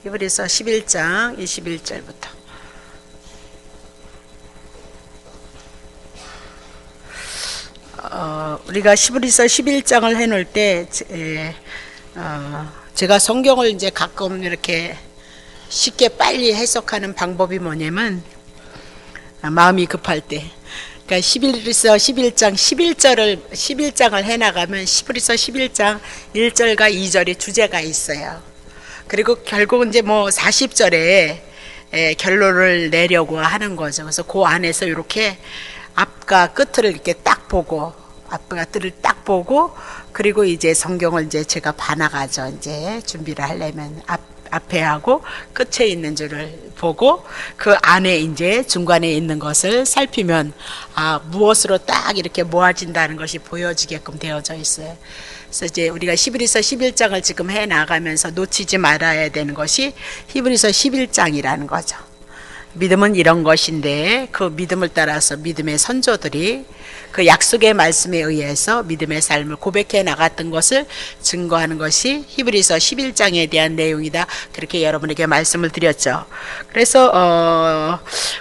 히브리서 11장 21절부터. 우리가 히브리서 11장을 해놓을 때 제가 성경을 이제 가끔 이렇게 쉽게 빨리 해석하는 방법이 뭐냐면 마음이 급할 때, 그러니까 히브리서 11장 11장을 해나가면 히브리서 11장 1절과 2절에 주제가 있어요. 그리고 결국은 이제 뭐 40절에 결론을 내려고 하는 거죠. 그래서 그 안에서 이렇게 앞과 끝을 이렇게 딱 보고, 앞과 끝을 딱 보고, 그리고 이제 성경을 이제 제가 봐나가죠. 이제 준비를 하려면 앞에 하고 끝에 있는 줄을 보고 그 안에 이제 중간에 있는 것을 살피면 무엇으로 딱 이렇게 모아진다는 것이 보여지게끔 되어져 있어요. 그래서 이제 우리가 히브리서 11장을 지금 해 나가면서 놓치지 말아야 되는 것이 히브리서 11장이라는 거죠. 믿음은 이런 것인데 그 믿음을 따라서 믿음의 선조들이 그 약속의 말씀에 의해서 믿음의 삶을 고백해 나갔던 것을 증거하는 것이 히브리서 11장에 대한 내용이다. 그렇게 여러분에게 말씀을 드렸죠. 그래서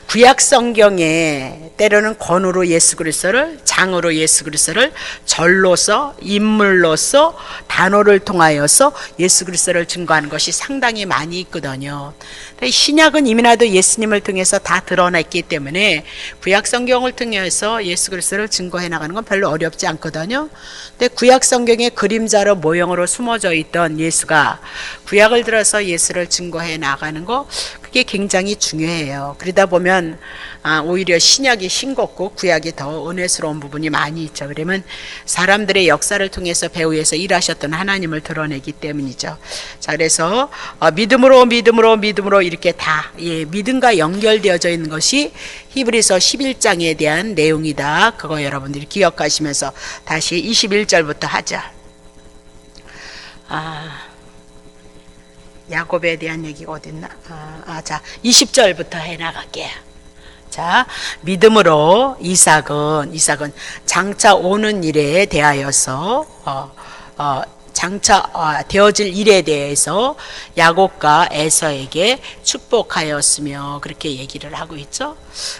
구약 성경에 때로는 권으로 예수 그리스도를, 장으로 예수 그리스도를, 절로서, 인물로서, 단어를 통하여서 예수 그리스도를 증거하는 것이 상당히 많이 있거든요. 신약은 이미나도 예수님을 통해서 다 드러냈기 때문에 구약 성경을 통해서 예수 그리스도를 증거해 나가는 건 별로 어렵지 않거든요. 근데 구약 성경의 그림자로 모형으로 숨어져 있던 예수가 구약을 들어서 예수를 증거해 나가는 거, 그게 굉장히 중요해요. 그러다 보면 오히려 신약이 싱겁고 구약이 더 은혜스러운 부분이 많이 있죠. 그러면 사람들의 역사를 통해서 배후에서 일하셨던 하나님을 드러내기 때문이죠. 자, 그래서 믿음으로 이렇게 다 믿음과 연결되어져 있는 것이 히브리서 11장에 대한 내용이다. 그거 여러분들이 기억하시면서 다시 21절부터 하자. 야곱에 대한 얘기가 어딨나? 자, 20절부터 해나갈게요. 자, 믿음으로 이삭은 장차 오는 일에 대하여서 장차 되어질 일에 대해서 야곱과 에서에게 축복하였으며, 그렇게 얘기를 하고 있죠.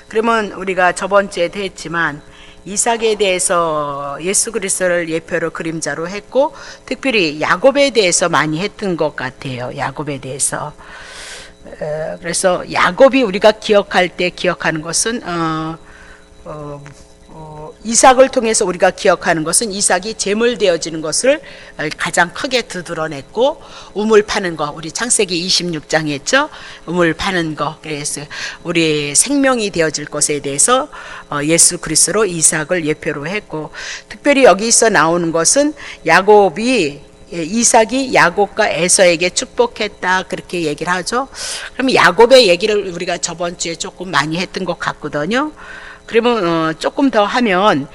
그러면 우리가 저번 주에도 했지만 이삭에 대해서 예수 그리스도를 예표로 그림자로 했고, 특별히 야곱에 대해서 많이 했던 것 같아요. 야곱에 대해서. 그래서 야곱이 우리가 기억할 때 기억하는 것은 이삭을 통해서 우리가 기억하는 것은 이삭이 제물 되어지는 것을 가장 크게 드러냈고, 우물 파는 거, 우리 창세기 26장 했죠. 우물 파는 거. 그래서 우리 생명이 되어질 것에 대해서 예수 그리스도로 이삭을 예표로 했고, 특별히 여기서 나오는 것은 이삭이 야곱과 에서에게 축복했다, 그렇게 얘기를 하죠. 그럼 야곱의 얘기를 우리가 저번 주에 조금 많이 했던 것 같거든요. 그러면 조금 더 하면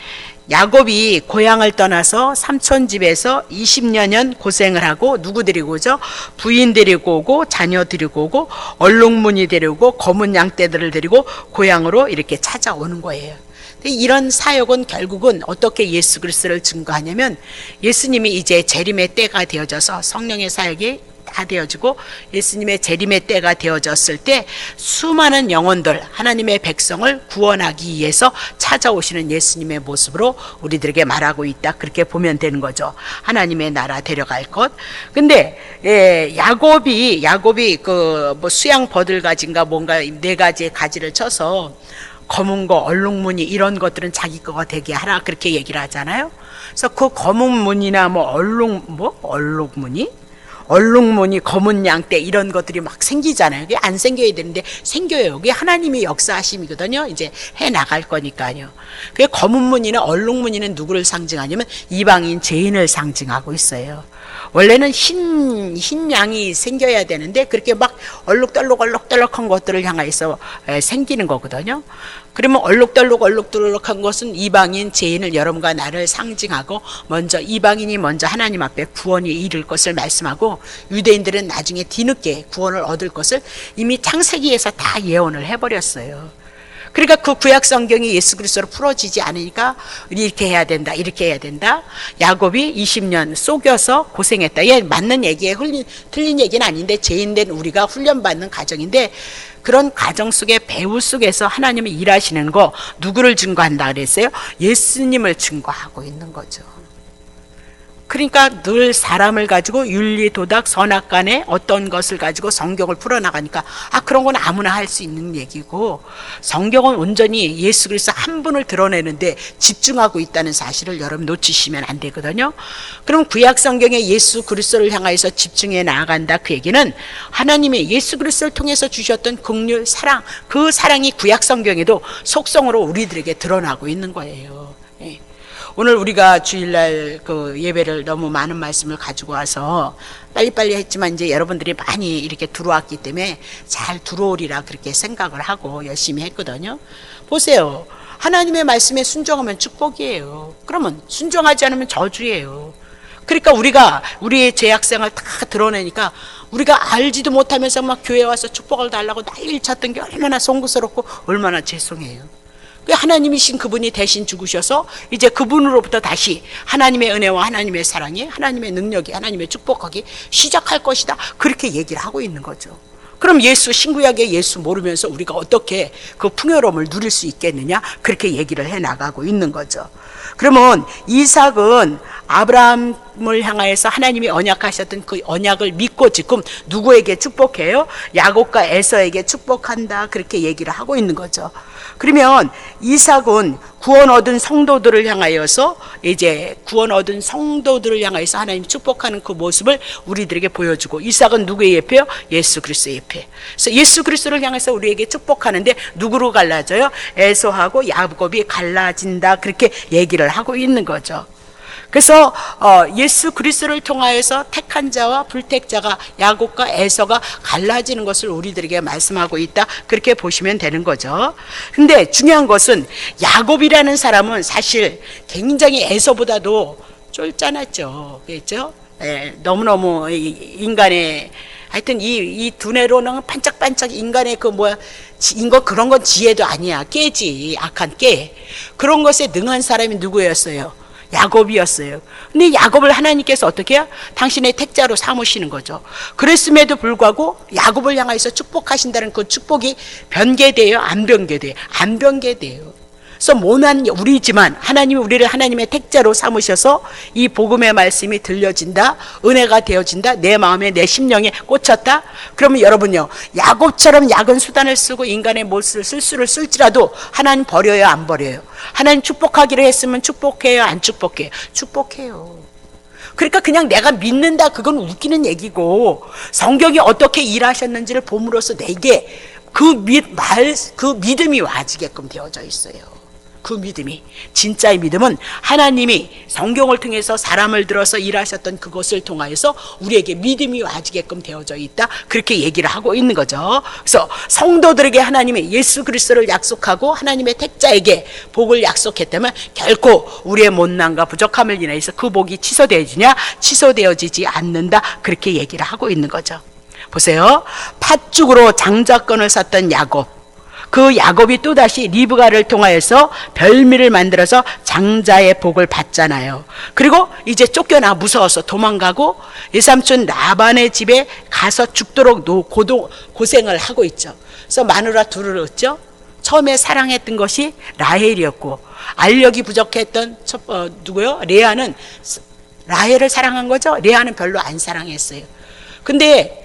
야곱이 고향을 떠나서 삼촌 집에서 20년 고생을 하고, 누구 데리고 오죠? 부인 데리고 오고, 자녀 데리고 오고, 얼룩무늬 데리고, 검은 양떼들을 데리고 고향으로 이렇게 찾아오는 거예요. 이런 사역은 결국은 어떻게 예수 그리스도를 증거하냐면, 예수님이 이제 재림의 때가 되어져서 성령의 사역이 다 되어지고 예수님의 재림의 때가 되어졌을 때 수많은 영혼들, 하나님의 백성을 구원하기 위해서 찾아오시는 예수님의 모습으로 우리들에게 말하고 있다. 그렇게 보면 되는 거죠. 하나님의 나라 데려갈 것. 근데 야곱이 그 뭐 수양 버들가지인가 뭔가 4가지의 가지를 쳐서 검은 거, 얼룩무늬 이런 것들은 자기 거가 되게 하라, 그렇게 얘기를 하잖아요. 그래서 그 검은 무늬나 얼룩무늬, 검은 양떼 이런 것들이 막 생기잖아요. 그게 안 생겨야 되는데 생겨요. 그게 하나님의 역사하심이거든요. 이제 해 나갈 거니까요. 그 검은 무늬나 얼룩무늬는 누구를 상징하냐면 이방인 죄인을 상징하고 있어요. 원래는 흰 양이 생겨야 되는데 그렇게 막 얼룩덜룩한 것들을 향해서 생기는 거거든요. 그러면 얼룩덜룩한 것은 이방인 죄인을, 여러분과 나를 상징하고, 이방인이 먼저 하나님 앞에 구원이 이를 것을 말씀하고, 유대인들은 나중에 뒤늦게 구원을 얻을 것을 이미 창세기에서 다 예언을 해버렸어요. 그러니까 그 구약 성경이 예수 그리스도로 풀어지지 않으니까 이렇게 해야 된다, 이렇게 해야 된다. 야곱이 20년 속여서 고생했다. 얘 맞는 얘기에 틀린 얘기는 아닌데 죄인된 우리가 훈련받는 과정인데 그런 과정 속에 배우 속에서 하나님이 일하시는 거 누구를 증거한다 그랬어요? 예수님을 증거하고 있는 거죠. 그러니까 늘 사람을 가지고 윤리, 도덕, 선악간에 어떤 것을 가지고 성경을 풀어나가니까 그런 건 아무나 할 수 있는 얘기고 성경은 온전히 예수 그리스도 한 분을 드러내는데 집중하고 있다는 사실을 여러분 놓치시면 안 되거든요. 그럼 구약 성경에 예수 그리스도를 향해서 집중해 나아간다 그 얘기는 하나님의 예수 그리스도를 통해서 주셨던 긍휼, 사랑, 그 사랑이 구약 성경에도 속성으로 우리들에게 드러나고 있는 거예요. 예. 오늘 우리가 주일날 그 예배를 너무 많은 말씀을 가지고 와서 빨리빨리 했지만 이제 여러분들이 많이 이렇게 들어왔기 때문에 잘 들어오리라 그렇게 생각을 하고 열심히 했거든요. 보세요. 하나님의 말씀에 순종하면 축복이에요. 그러면 순종하지 않으면 저주예요. 그러니까 우리가 우리의 죄악생활 다 드러내니까 우리가 알지도 못하면서 막 교회 와서 축복을 달라고 난리를 쳤던 게 얼마나 송구스럽고 얼마나 죄송해요. 하나님이신 그분이 대신 죽으셔서 이제 그분으로부터 다시 하나님의 은혜와 하나님의 사랑이, 하나님의 능력이, 하나님의 축복하기 시작할 것이다. 그렇게 얘기를 하고 있는 거죠. 그럼 예수, 신구약의 예수 모르면서 우리가 어떻게 그 풍요로움을 누릴 수 있겠느냐? 그렇게 얘기를 해 나가고 있는 거죠. 그러면 이삭은 아브라함을 향하여서 하나님이 언약하셨던 그 언약을 믿고 지금 누구에게 축복해요? 야곱과 에서에게 축복한다. 그렇게 얘기를 하고 있는 거죠. 그러면 이삭은 구원 얻은 성도들을 향하여서 이제 구원 얻은 성도들을 향하여서 하나님 축복하는 그 모습을 우리들에게 보여주고 이삭은 누구의 예표요? 예수 그리스도의 예표. 그래서 예수 그리스도를 향해서 우리에게 축복하는데 누구로 갈라져요? 에서하고 야곱이 갈라진다. 그렇게 얘기를 하고 있는 거죠. 그래서 예수 그리스도를 통하여서 택한 자와 불택자가 야곱과 에서가 갈라지는 것을 우리들에게 말씀하고 있다. 그렇게 보시면 되는 거죠. 근데 중요한 것은 야곱이라는 사람은 사실 굉장히 에서보다도 쫄짠했죠. 그렇죠? 예, 너무너무 인간의 하여튼 이 두뇌로는 반짝반짝 인간의 그런 건 지혜도 아니야. 깨지. 악한 깨. 그런 것에 능한 사람이 누구였어요? 야곱이었어요. 근데 야곱을 하나님께서 어떻게 해요? 당신의 택자로 삼으시는 거죠. 그랬음에도 불구하고 야곱을 향해서 축복하신다는 그 축복이 변개돼요? 안 변개돼요? 안 변개돼요. 그래서 모난 우리지만 하나님이 우리를 하나님의 택자로 삼으셔서 이 복음의 말씀이 들려진다, 은혜가 되어진다, 내 마음에 내 심령에 꽂혔다. 그러면 여러분요, 야곱처럼 약은 수단을 쓰고 인간의 못을 쓸수를 쓸지라도 하나님 버려요, 안 버려요? 하나님 축복하기로 했으면 축복해요, 안 축복해요? 축복해요. 그러니까 그냥 내가 믿는다, 그건 웃기는 얘기고 성경이 어떻게 일하셨는지를 봄으로써 내게 그 믿음이 와지게끔 되어져 있어요. 그 믿음이, 진짜의 믿음은 하나님이 성경을 통해서 사람을 들어서 일하셨던 그것을 통하여서 우리에게 믿음이 와지게끔 되어져 있다. 그렇게 얘기를 하고 있는 거죠. 그래서 성도들에게 하나님이 예수 그리스도를 약속하고 하나님의 택자에게 복을 약속했다면 결코 우리의 못난과 부족함을 인해서 그 복이 취소되어지냐? 취소되어지지 않는다. 그렇게 얘기를 하고 있는 거죠. 보세요. 팥죽으로 장자권을 샀던 야곱, 그 야곱이 또다시 리브가를 통하여서 별미를 만들어서 장자의 복을 받잖아요. 그리고 이제 쫓겨나 무서워서 도망가고 예삼촌 라반의 집에 가서 죽도록 고생을 하고 있죠. 그래서 마누라 둘을 얻죠. 처음에 사랑했던 것이 라헬이었고 알력이 부족했던 누구요? 레아는 라헬을 사랑한 거죠. 레아는 별로 안 사랑했어요. 근데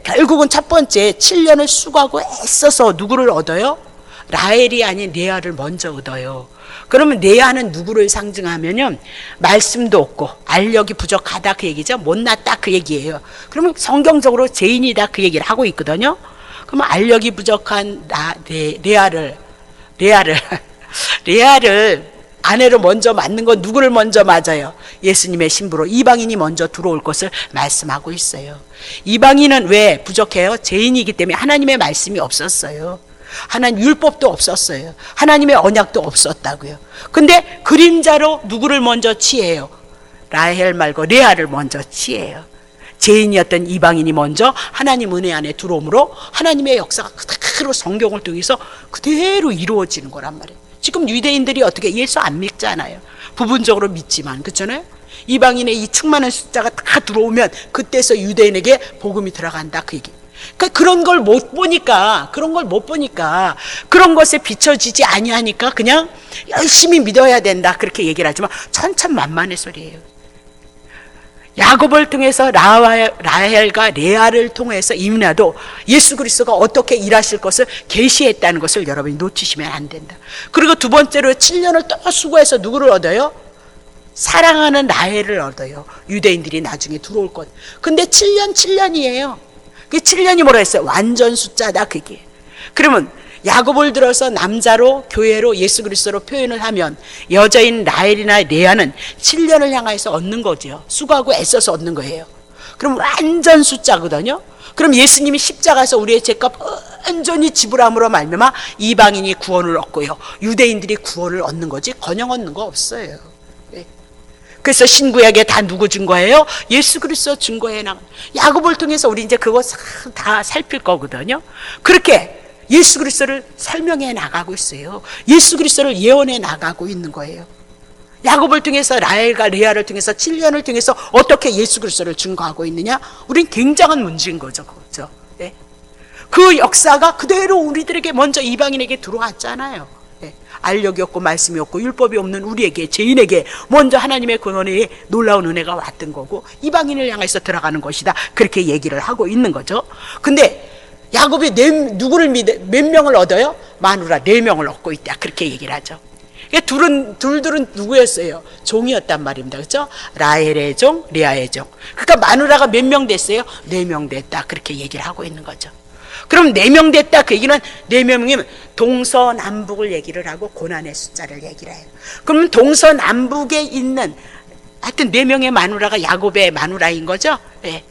결국은 첫 번째 7년을 수고하고 애써서 누구를 얻어요? 라헬이 아닌 레아를 먼저 얻어요. 그러면 레아는 누구를 상징하면요, 말씀도 없고 알력이 부족하다 그 얘기죠. 못났다 그 얘기예요. 그러면 성경적으로 죄인이다 그 얘기를 하고 있거든요. 그러면 알력이 부족한 레아를 아내로 먼저 맞는 건 누구를 먼저 맞아요? 예수님의 신부로 이방인이 먼저 들어올 것을 말씀하고 있어요. 이방인은 왜 부족해요? 죄인이기 때문에 하나님의 말씀이 없었어요. 하나님 율법도 없었어요. 하나님의 언약도 없었다고요. 근데 그림자로 누구를 먼저 취해요? 라헬 말고 레아를 먼저 취해요. 죄인이었던 이방인이 먼저 하나님 은혜 안에 들어옴으로 하나님의 역사가 그대로 성경을 통해서 그대로 이루어지는 거란 말이에요. 지금 유대인들이 어떻게 예수 안 믿잖아요. 부분적으로 믿지만, 그렇잖아요. 이방인의 이 충만한 숫자가 다 들어오면 그때서 유대인에게 복음이 들어간다, 그 얘기. 그러니까 그런 걸 못 보니까 그런 것에 비춰지지 아니하니까 그냥 열심히 믿어야 된다, 그렇게 얘기를 하지만 천천만만의 소리예요. 야곱을 통해서 라헬과 레아를 통해서 이민아도 예수 그리스도가 어떻게 일하실 것을 계시했다는 것을 여러분이 놓치시면 안 된다. 그리고 두 번째로 7년을 또 수고해서 누구를 얻어요? 사랑하는 라헬을 얻어요. 유대인들이 나중에 들어올 것. 근데 7년이에요. 그 7년이 뭐라 했어요? 완전 숫자다, 그게. 그러면 야곱을 들어서 남자로 교회로 예수 그리스도로 표현을 하면 여자인 라헬이나 레아는 7년을 향해서 얻는 거죠. 수고하고 애써서 얻는 거예요. 그럼 완전 숫자거든요. 그럼 예수님이 십자가에서 우리의 죄값 완전히 지불함으로 말미암아 이방인이 구원을 얻고요, 유대인들이 구원을 얻는 거지 건영 얻는 거 없어요. 그래서 신구약에 다 누구 증거예요? 예수 그리스도 증거해 나가. 야곱을 통해서 우리 이제 그거 다 살필 거거든요. 그렇게 예수 그리스도를 설명해 나가고 있어요. 예수 그리스도를 예언해 나가고 있는 거예요. 야곱을 통해서 라헬과 레아를 통해서 7년을 통해서 어떻게 예수 그리스도를 증거하고 있느냐? 우린 굉장한 문제인 거죠, 그렇죠? 네. 그 역사가 그대로 우리들에게 먼저 이방인에게 들어왔잖아요. 네. 알력이 없고 말씀이 없고 율법이 없는 우리에게, 죄인에게 먼저 하나님의 근원에 놀라운 은혜가 왔던 거고 이방인을 향해서 들어가는 것이다, 그렇게 얘기를 하고 있는 거죠. 근데 야곱이 몇 명을 얻어요? 마누라 4명을 얻고 있다, 그렇게 얘기를 하죠. 둘들은 누구였어요? 종이었단 말입니다. 그렇죠? 라헬의 종, 레아의 종. 그러니까 마누라가 몇 명 됐어요? 4명 됐다, 그렇게 얘기를 하고 있는 거죠. 그럼 4명 됐다, 그 얘기는 4명이면 동서남북을 얘기를 하고 고난의 숫자를 얘기를 해요. 그러면 동서남북에 있는 하여튼 4명의 마누라가 야곱의 마누라인 거죠. 예.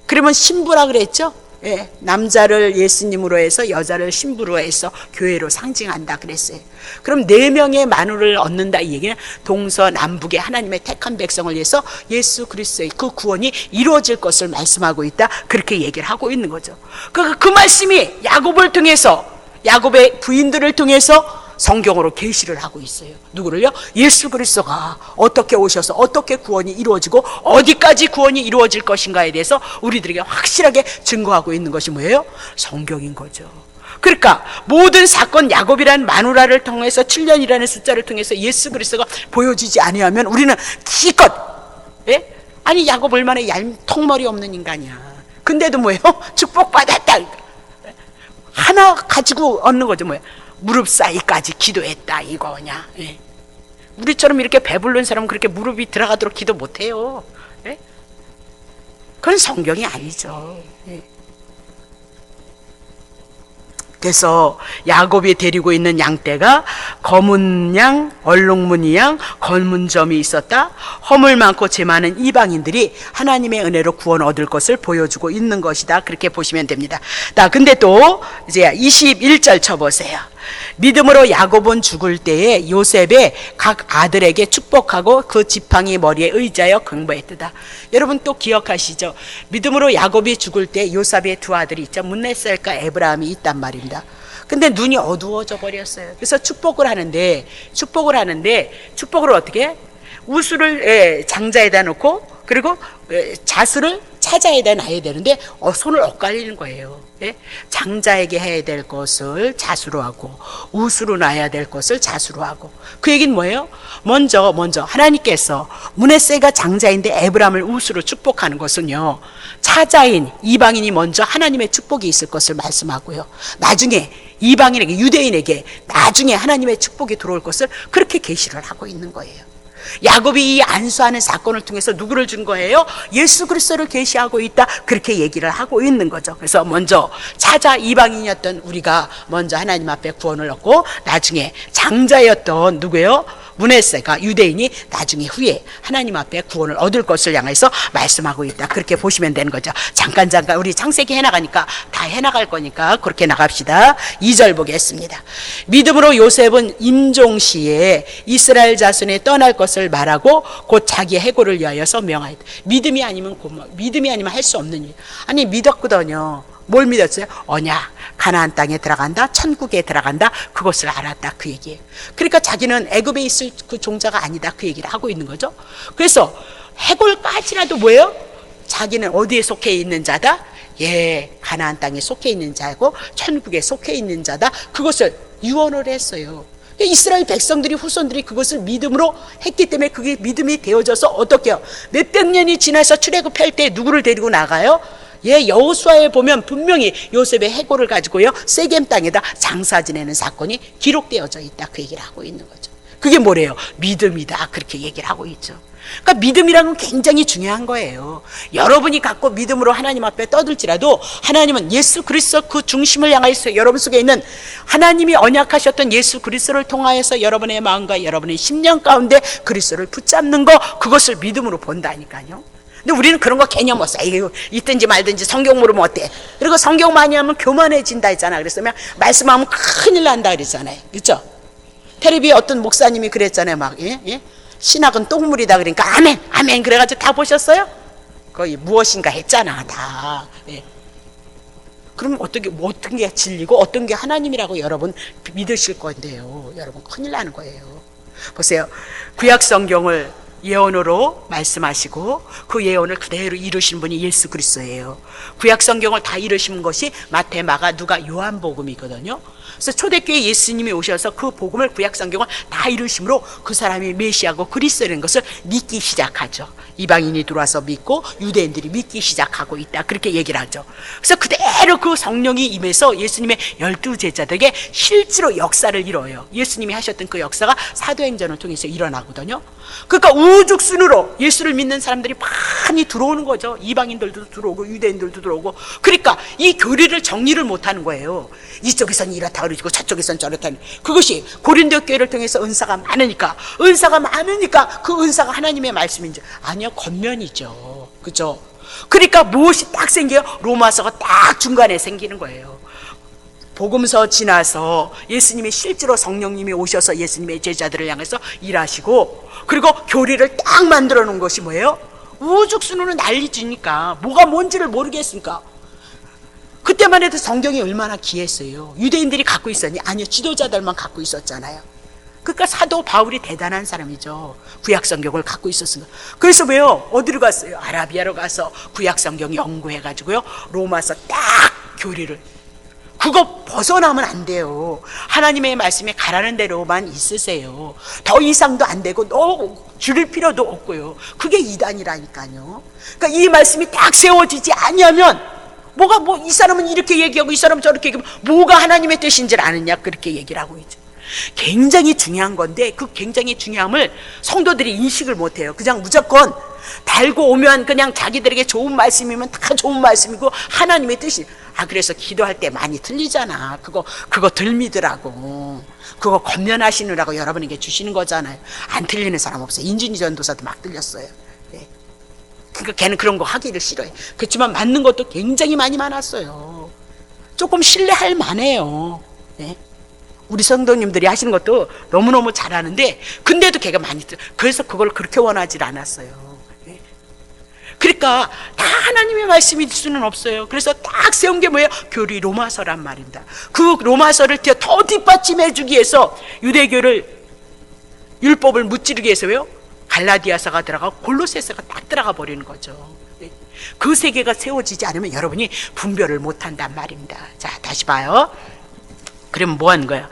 그러면 신부라 그랬죠. 예, 남자를 예수님으로 해서 여자를 신부로 해서 교회로 상징한다 그랬어요. 그럼 4명의 마누를 얻는다, 이 얘기는 동서남북의 하나님의 택한 백성을 위해서 예수 그리스도의 그 구원이 이루어질 것을 말씀하고 있다, 그렇게 얘기를 하고 있는 거죠. 그 말씀이 야곱을 통해서, 야곱의 부인들을 통해서 성경으로 계시를 하고 있어요. 누구를요? 예수 그리스도가 어떻게 오셔서 어떻게 구원이 이루어지고 어디까지 구원이 이루어질 것인가에 대해서 우리들에게 확실하게 증거하고 있는 것이 뭐예요? 성경인 거죠. 그러니까 모든 사건, 야곱이라는 마누라를 통해서 7년이라는 숫자를 통해서 예수 그리스도가 보여지지 아니하면 우리는 기껏, 예? 아니 야곱 얼마나 턱머리 없는 인간이야. 근데도 뭐예요? 축복받았다, 하나 가지고 얻는 거죠. 뭐예요? 무릎 사이까지 기도했다, 이거냐. 예. 우리처럼 이렇게 배부른 사람은 그렇게 무릎이 들어가도록 기도 못해요. 예? 그건 성경이 아니죠. 예. 그래서 야곱이 데리고 있는 양떼가 검은 양, 얼룩무늬 양, 검은 점이 있었다. 허물 많고 죄 많은 이방인들이 하나님의 은혜로 구원 얻을 것을 보여주고 있는 것이다, 그렇게 보시면 됩니다. 근데 또 이제 21절 쳐보세요. 믿음으로 야곱은 죽을 때에 요셉의 각 아들에게 축복하고 그 지팡이 머리에 의지하여 근거했다. 여러분 또 기억하시죠? 믿음으로 야곱이 죽을 때 요셉의 2 아들이 있죠. 문레셀과 에브라함이 있단 말입니다. 근데 눈이 어두워져 버렸어요. 그래서 축복을 하는데 축복을 어떻게 해? 우수를 장자에다 놓고 그리고 자수를 차자에다 놔야 되는데 손을 엇갈리는 거예요. 예? 장자에게 해야 될 것을 자수로 하고 우수로 놔야 될 것을 자수로 하고. 그 얘기는 뭐예요? 먼저 하나님께서 문에세가 장자인데 에브람을 우수로 축복하는 것은요, 차자인 이방인이 먼저 하나님의 축복이 있을 것을 말씀하고요, 나중에 이방인에게, 유대인에게 나중에 하나님의 축복이 들어올 것을 그렇게 계시를 하고 있는 거예요. 야곱이 이 안수하는 사건을 통해서 누구를 증거해요? 예수 그리스도를 계시하고 있다, 그렇게 얘기를 하고 있는 거죠. 그래서 먼저 차자 이방인이었던 우리가 먼저 하나님 앞에 구원을 얻고 나중에 장자였던 누구예요? 므낫세가 유대인이 나중에 후에 하나님 앞에 구원을 얻을 것을 향해서 말씀하고 있다. 그렇게 보시면 되는 거죠. 잠깐 우리 창세기 해나가니까 다 해나갈 거니까 그렇게 나갑시다. 2절 보겠습니다. 믿음으로 요셉은 임종시에 이스라엘 자손이 떠날 것을 말하고 곧 자기 해고를 위하여서 명하였다. 믿음이 아니면 할 수 없는 일. 아니 믿었거든요. 뭘 믿었어요? 언약, 가나안 땅에 들어간다, 천국에 들어간다, 그것을 알았다, 그 얘기예요. 그러니까 자기는 애굽에 있을 그 종자가 아니다, 그 얘기를 하고 있는 거죠. 그래서 해골까지라도 뭐예요? 자기는 어디에 속해 있는 자다? 예, 가나안 땅에 속해 있는 자고 천국에 속해 있는 자다, 그것을 유언을 했어요. 이스라엘 백성들이, 후손들이 그것을 믿음으로 했기 때문에 그게 믿음이 되어져서 어떻게 해요? 몇백 년이 지나서 출애굽할 때 누구를 데리고 나가요? 예, 여호수아에 보면 분명히 요셉의 해골을 가지고요 세겜 땅에다 장사 지내는 사건이 기록되어져 있다, 그 얘기를 하고 있는 거죠. 그게 뭐래요? 믿음이다, 그렇게 얘기를 하고 있죠. 그러니까 믿음이라는 건 굉장히 중요한 거예요. 여러분이 갖고 믿음으로 하나님 앞에 떠들지라도 하나님은 예수 그리스도 그 중심을 향하여서 여러분 속에 있는 하나님이 언약하셨던 예수 그리스도를 통하여서 여러분의 마음과 여러분의 심령 가운데 그리스도를 붙잡는 거, 그것을 믿음으로 본다니까요. 근데 우리는 그런 거 개념 없어. 이거 있든지 말든지 성경 모르면 어때? 그리고 성경 많이 하면 교만해진다 했잖아. 그랬으면 말씀하면 큰일 난다 그랬잖아요. 그렇죠? 텔레비에 어떤 목사님이 그랬잖아요. 막 신학은 똥물이다 그러니까 아멘 아멘 그래가지고 다 보셨어요? 거의 무엇인가 했잖아 다. 그럼 어떤 게 진리고 어떤 게 하나님이라고 여러분 믿으실 건데요. 여러분 큰일 나는 거예요. 보세요. 구약 성경을 예언으로 말씀하시고 그 예언을 그대로 이루신 분이 예수 그리스도예요. 구약 성경을 다 이루신 것이 마태, 마가, 누가, 요한복음이거든요. 그래서 초대교회 예수님이 오셔서 그 복음을, 구약 성경을 다 이루심으로 그 사람이 메시아고 그리스도라는 것을 믿기 시작하죠. 이방인이 들어와서 믿고 유대인들이 믿기 시작하고 있다, 그렇게 얘기를 하죠. 그래서 그대로 그 성령이 임해서 예수님의 12 제자들에게 실제로 역사를 이뤄요. 예수님이 하셨던 그 역사가 사도행전을 통해서 일어나거든요. 그러니까 우죽순으로 예수를 믿는 사람들이 많이 들어오는 거죠. 이방인들도 들어오고 유대인들도 들어오고. 그러니까 이 교리를 정리를 못하는 거예요. 이쪽에서는 이렇다 그러고 저쪽에서는 저렇다. 그것이 고린도 교회를 통해서 은사가 많으니까 그 은사가 하나님의 말씀인지 아니요, 겉면이죠. 그죠? 그러니까 무엇이 딱 생겨요? 로마서가 딱 중간에 생기는 거예요. 복음서 지나서 예수님이 실제로 성령님이 오셔서 예수님의 제자들을 향해서 일하시고, 그리고 교리를 딱 만들어 놓은 것이 뭐예요? 우죽순으로 난리지니까 뭐가 뭔지를 모르겠습니까? 그때만 해도 성경이 얼마나 귀했어요. 유대인들이 갖고 있었니? 아니요, 지도자들만 갖고 있었잖아요. 그러니까 사도 바울이 대단한 사람이죠. 구약 성경을 갖고 있었으니까. 그래서 왜요? 어디로 갔어요? 아라비아로 가서 구약 성경 연구해가지고요 로마서 딱 교리를, 그거 벗어나면 안 돼요. 하나님의 말씀에 가라는 대로만 있으세요. 더 이상도 안 되고 너무 줄일 필요도 없고요. 그게 이단이라니까요. 그러니까 이 말씀이 딱 세워지지 아니하면 이 사람은 이렇게 얘기하고 이 사람은 저렇게 얘기하면 뭐가 하나님의 뜻인지를 아느냐, 그렇게 얘기를 하고 있죠. 굉장히 중요한 건데 그 굉장히 중요함을 성도들이 인식을 못해요. 그냥 무조건 달고 오면 그냥 자기들에게 좋은 말씀이면 다 좋은 말씀이고 하나님의 뜻이, 그래서 기도할 때 많이 틀리잖아. 그거 덜 믿으라고, 그거 권면하시느라고 여러분에게 주시는 거잖아요. 안 틀리는 사람 없어요. 인준이 전도사도 막 틀렸어요. 그러니까 걔는 그런 거 하기를 싫어해. 그렇지만 맞는 것도 굉장히 많았어요. 조금 신뢰할 만해요. 우리 성도님들이 하시는 것도 너무너무 잘하는데 근데도 걔가 많이 그래서 그걸 그렇게 원하지 않았어요. 그러니까 다 하나님의 말씀일 수는 없어요. 그래서 딱 세운 게 뭐예요? 교리 로마서란 말입니다. 그 로마서를 더 뒷받침해 주기 위해서 유대교를, 율법을 무찌르기 위해서 왜요? 갈라디아서가 들어가고 골로새서가 딱 들어가 버리는 거죠. 그 세계가 세워지지 않으면 여러분이 분별을 못한단 말입니다. 자, 다시 봐요. 그러면 뭐 하는 거야?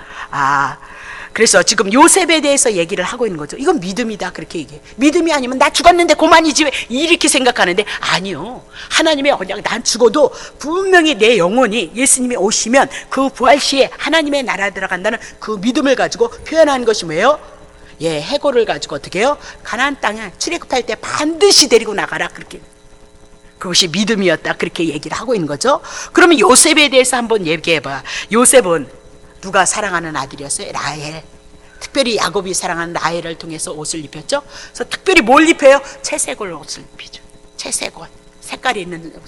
그래서 지금 요셉에 대해서 얘기를 하고 있는 거죠. 이건 믿음이다, 그렇게 얘기해. 믿음이 아니면 나 죽었는데 고만이지 왜 이렇게 생각하는데, 아니요, 하나님의 언약, 난 죽어도 분명히 내 영혼이 예수님이 오시면 그 부활 시에 하나님의 나라 들어간다는 그 믿음을 가지고 표현하는 것이 뭐예요? 해골을 가지고 어떻게 해요? 가나안 땅에 출애굽할 때 반드시 데리고 나가라, 그렇게. 그것이 믿음이었다, 그렇게 얘기를 하고 있는 거죠. 그러면 요셉에 대해서 한번 얘기해봐. 요셉은 누가 사랑하는 아들이었어요? 라헬. 특별히 야곱이 사랑하는 라헬을 통해서 옷을 입혔죠. 그래서 특별히 뭘 입혀요? 채색 옷을 입히죠. 채색 옷, 색깔이 있는 옷.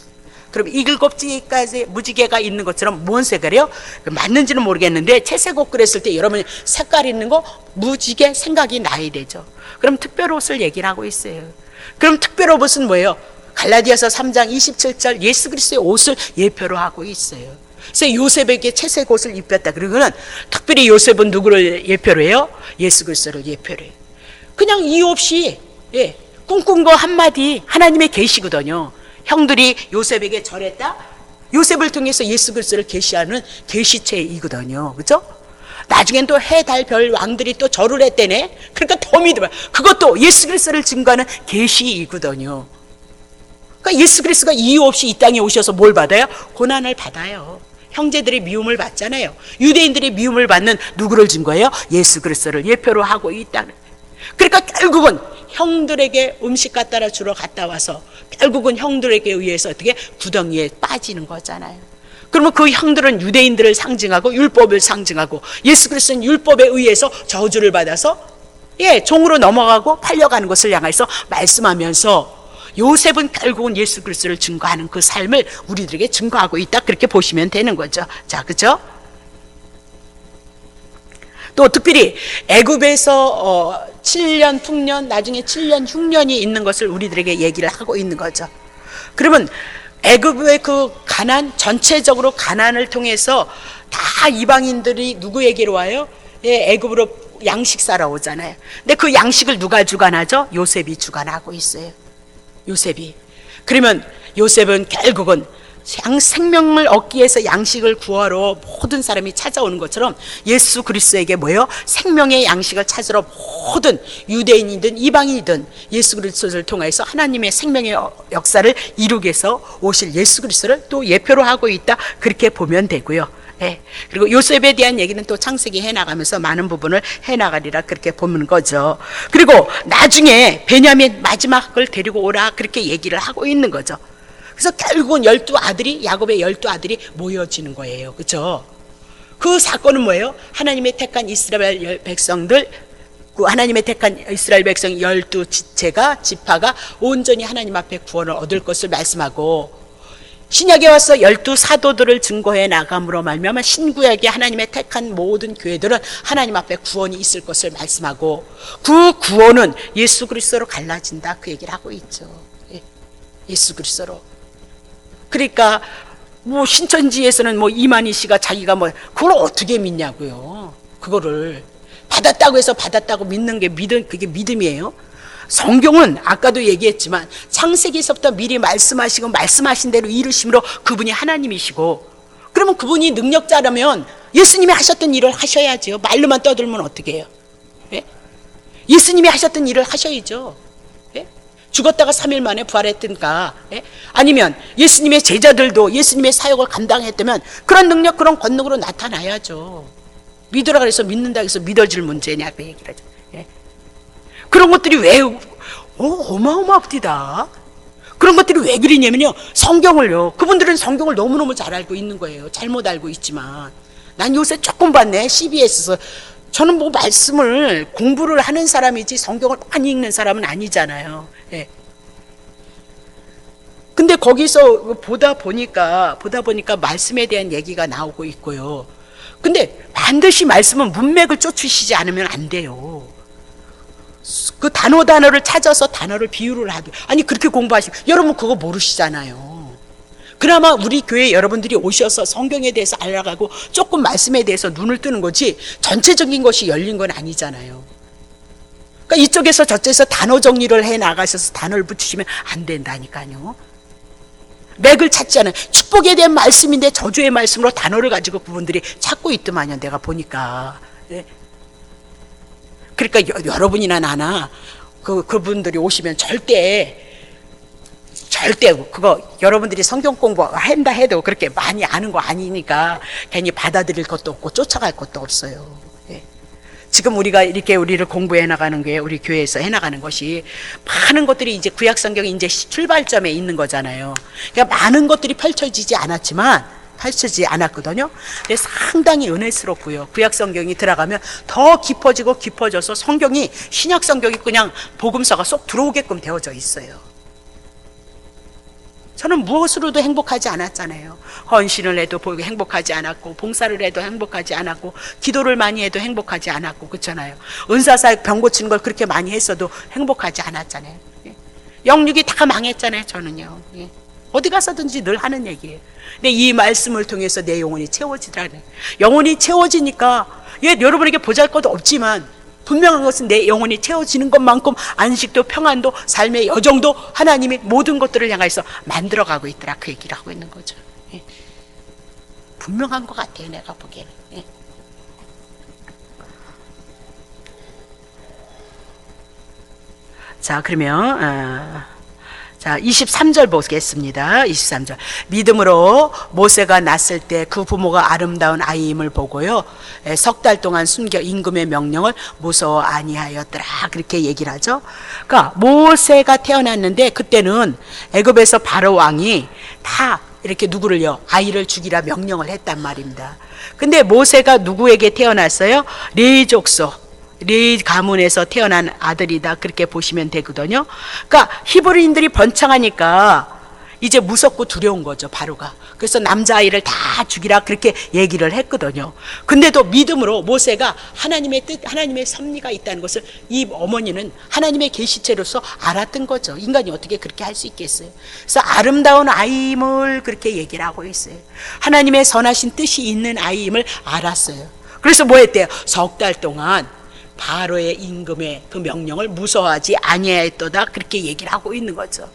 그럼 이글겁지까지 무지개가 있는 것처럼 뭔 색깔이요? 맞는지는 모르겠는데 채색 옷 그랬을 때 여러분 색깔 있는 거 무지개 생각이 나야 되죠. 그럼 특별 옷을 얘기를 하고 있어요. 그럼 특별 옷은 뭐예요? 갈라디아서 3장 27절 예수 그리스도의 옷을 예표로 하고 있어요. 그래서 요셉에게 채색 옷을 입혔다. 그러고는 특별히 요셉은 누구를 예표로 해요? 예수 그리스도를 예표로 해요. 그냥 이유 없이 꿈꾼 거 한마디 하나님의 계시거든요. 형들이 요셉에게 절했다. 요셉을 통해서 예수 그리스도를 계시하는 계시체이거든요. 그렇죠? 나중엔 또 해, 달, 별 왕들이 또 절을 했대네. 그러니까 더 믿어요. 그것도 예수 그리스도를 증거하는 계시이거든요. 그러니까 예수 그리스도가 이유 없이 이 땅에 오셔서 뭘 받아요? 고난을 받아요. 형제들이 미움을 받잖아요. 유대인들이 미움을 받는 누구를 증거해요? 예수 그리스도를 예표로 하고 있다는. 그러니까 결국은 형들에게 음식 갖다 주러 갔다 와서 결국은 형들에게 의해서 어떻게 구덩이에 빠지는 거잖아요. 그러면 그 형들은 유대인들을 상징하고 율법을 상징하고 예수 그리스도는 율법에 의해서 저주를 받아서 종으로 넘어가고 팔려가는 것을 향해서 말씀하면서 요셉은 결국은 예수 그리스도를 증거하는 그 삶을 우리들에게 증거하고 있다. 그렇게 보시면 되는 거죠. 자, 그죠? 또 특별히 애굽에서 7년 풍년 나중에 7년 흉년이 있는 것을 우리들에게 얘기를 하고 있는 거죠. 그러면 애굽의 그 가난, 전체적으로 가난을 통해서 다 이방인들이 누구에게로 와요? 애굽으로 양식 사러 오잖아요. 근데 그 양식을 누가 주관하죠? 요셉이 주관하고 있어요. 요셉이. 그러면 요셉은 결국은 생명을 얻기 위해서 양식을 구하러 모든 사람이 찾아오는 것처럼 예수 그리스도에게 뭐예요? 생명의 양식을 찾으러 모든 유대인이든 이방인이든 예수 그리스도를 통해서 하나님의 생명의 역사를 이루기 위해서 오실 예수 그리스도를 또 예표로 하고 있다. 그렇게 보면 되고요. 그리고 요셉에 대한 얘기는 또 창세기 해나가면서 많은 부분을 해나가리라 그렇게 보는 거죠. 그리고 나중에 베냐민 마지막을 데리고 오라 그렇게 얘기를 하고 있는 거죠. 그래서 결국은 12아들이 야곱의 12아들이 모여지는 거예요. 그렇죠? 그 사건은 뭐예요? 하나님의 택한 이스라엘 백성들, 그 하나님의 택한 이스라엘 백성 12지체가 지파가 온전히 하나님 앞에 구원을 얻을 것을 말씀하고 신약에 와서 12사도들을 증거해 나감으로 말미암아 신구약에 하나님의 택한 모든 교회들은 하나님 앞에 구원이 있을 것을 말씀하고 그 구원은 예수 그리스도로 갈라진다 그 얘기를 하고 있죠. 예수 그리스도로. 그러니까 뭐 신천지에서는 뭐 이만희 씨가 자기가 뭐 그걸 어떻게 믿냐고요. 그거를 받았다고 해서 받았다고 믿는 게 그게 믿음이에요. 성경은 아까도 얘기했지만 창세기에서부터 미리 말씀하시고 말씀하신 대로 이루심으로 그분이 하나님이시고 그러면 그분이 능력자라면 예수님이 하셨던 일을 하셔야죠. 말로만 떠들면 어떻게 해요? 예수님이 하셨던 일을 하셔야죠. 죽었다가 3일 만에 부활했든가 아니면 예수님의 제자들도 예수님의 사역을 감당했다면 그런 능력 그런 권능으로 나타나야죠. 믿으라 그래서 믿는다 해서 믿어질 문제냐 그 얘기를 하죠. 그런 것들이 왜 어마어마합니다. 그런 것들이 왜 그러냐면요 성경을요 그분들은 성경을 너무너무 잘 알고 있는 거예요. 잘못 알고 있지만 난 요새 조금 봤네. CBS에서 저는 뭐 말씀을 공부를 하는 사람이지 성경을 많이 읽는 사람은 아니잖아요. 근데 거기서 보다 보니까 말씀에 대한 얘기가 나오고 있고요. 근데 반드시 말씀은 문맥을 쫓으시지 않으면 안 돼요. 그 단어를 찾아서 단어를 비유를 하도 아니 그렇게 공부하시면 여러분 그거 모르시잖아요. 그나마 우리 교회 여러분들이 오셔서 성경에 대해서 알아가고 조금 말씀에 대해서 눈을 뜨는 거지 전체적인 것이 열린 건 아니잖아요. 그러니까 이쪽에서 저쪽에서 단어 정리를 해 나가셔서 단어를 붙이시면 안 된다니까요. 맥을 찾지 않아요. 축복에 대한 말씀인데 저주의 말씀으로 단어를 가지고 그분들이 찾고 있더만요. 내가 보니까. 그러니까 여러분이나 나나 그분들이 오시면 절대 그거 여러분들이 성경 공부한다 해도 그렇게 많이 아는 거 아니니까 괜히 받아들일 것도 없고 쫓아갈 것도 없어요. 지금 우리가 이렇게 우리를 공부해 나가는 게 우리 교회에서 해 나가는 것이 많은 것들이 이제 구약 성경이 이제 출발점에 있는 거잖아요. 그러니까 많은 것들이 펼쳐지지 않았지만 하시지 않았거든요. 근데 상당히 은혜스럽고요. 구약 성경이 들어가면 더 깊어지고 깊어져서 성경이 신약 성경이 그냥 복음서가 쏙 들어오게끔 되어져 있어요. 저는 무엇으로도 행복하지 않았잖아요. 헌신을 해도 행복하지 않았고, 봉사를 해도 행복하지 않았고, 기도를 많이 해도 행복하지 않았고, 그렇잖아요. 은사사역 병 고치는 걸 그렇게 많이 했어도 행복하지 않았잖아요. 영육이 다 망했잖아요. 저는요. 어디 가서든지 늘 하는 얘기예요. 근데 이 말씀을 통해서 내 영혼이 채워지더라고요. 영혼이 채워지니까 여러분에게 보잘것도 없지만 분명한 것은 내 영혼이 채워지는 것만큼 안식도 평안도 삶의 여정도 하나님이 모든 것들을 향해서 만들어가고 있더라, 그 얘기를 하고 있는 거죠. 분명한 것 같아요, 내가 보기에는. 자, 그러면 자, 23절 보겠습니다. 23절. 믿음으로 모세가 낳았을 때 그 부모가 아름다운 아이임을 보고요, 석 달 동안 숨겨 임금의 명령을 무서워 아니하였더라, 그렇게 얘기를 하죠. 그러니까 모세가 태어났는데 그때는 애굽에서 바로 왕이 다 이렇게 누구를요, 아이를 죽이라 명령을 했단 말입니다. 근데 모세가 누구에게 태어났어요? 레위 족속, 레위 가문에서 태어난 아들이다, 그렇게 보시면 되거든요. 그러니까 히브리인들이 번창하니까 이제 무섭고 두려운 거죠, 바로가. 그래서 남자아이를 다 죽이라 그렇게 얘기를 했거든요. 근데도 믿음으로 모세가 하나님의 뜻, 하나님의 섭리가 있다는 것을 이 어머니는 하나님의 계시체로서 알았던 거죠. 인간이 어떻게 그렇게 할 수 있겠어요. 그래서 아름다운 아이임을 그렇게 얘기를 하고 있어요. 하나님의 선하신 뜻이 있는 아이임을 알았어요. 그래서 뭐 했대요? 석 달 동안 바로의 임금의 그 명령을 무서워하지 아니하였도다, 그렇게 얘기를 하고 있는 거죠.